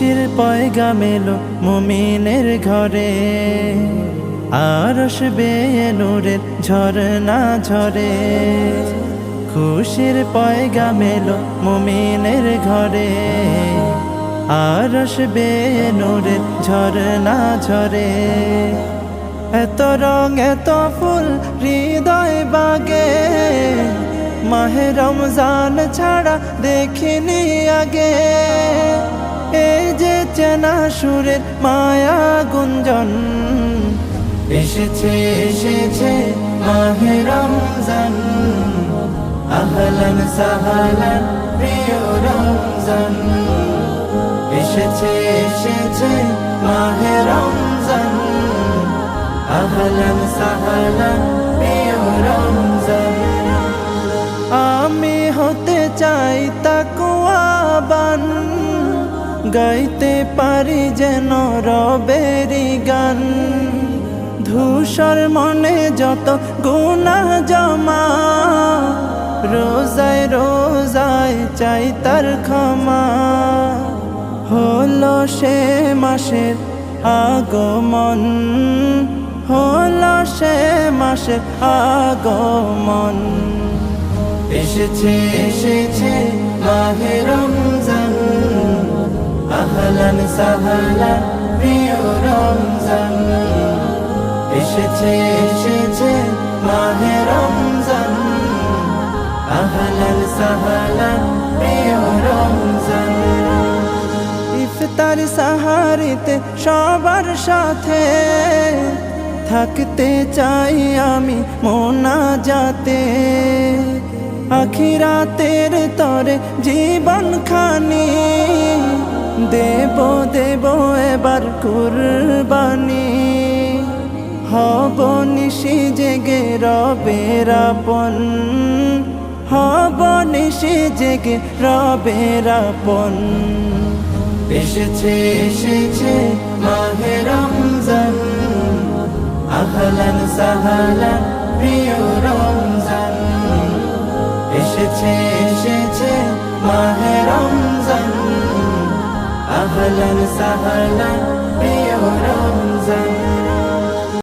খুশির পয়গাম এলো মুমিনের ঘরে, আরশ বেয়ে নূরের ঝরনা ঝরে। খুশির পয়গাম এলো মুমিনের ঘরে, আরশ বেয়ে নূরের ঝরনা ঝরে। এত রং এত ফুল হৃদয় বাগে, মাহে রমজান ছাড়া দেখিনি আগে। এই যে চেনা সুরের মায়া গুঞ্জন, এসেছে এসেছে মাহে রমজান। আহলান সাহলান প্রিয় রমজান, এসেছে এসেছে মাহে রমজান। আহলান সাহলান প্রিয় রমজান। আমি হতে চাই তাকওয়াবান, গাইতে পারি যেন রবেরি গান। ধূসর মনে যত গুনাহ জমা, রোজায় রোজায় চাই তার ক্ষমা। হলো সে মাসের আগমন, হলো সে মাসের আগমন। এসেছে এসেছে মাহে রমজান। আহলান সাহলান প্রিয় রমজান, এসেছে এসেছে মাহে রমজান। আহলান সাহলান প্রিয় রমজান। ইফতার সাহারিতে সবার সাথে থাকতে চাই আমি মোনাজাতে। আখিরাতের তরে জীবন খানি, দেব দেব এবার কুরবানি। হব নিশি জেগে রবের আপন, হব নিশি জেগে রবের আপন। এসেছে এসেছে মাহে রমজান। আহলান সাহলান প্রিয় রমজান, এসেছে এসেছে মাহে রমজান। আহলান সাহলান প্রিয় রমজান।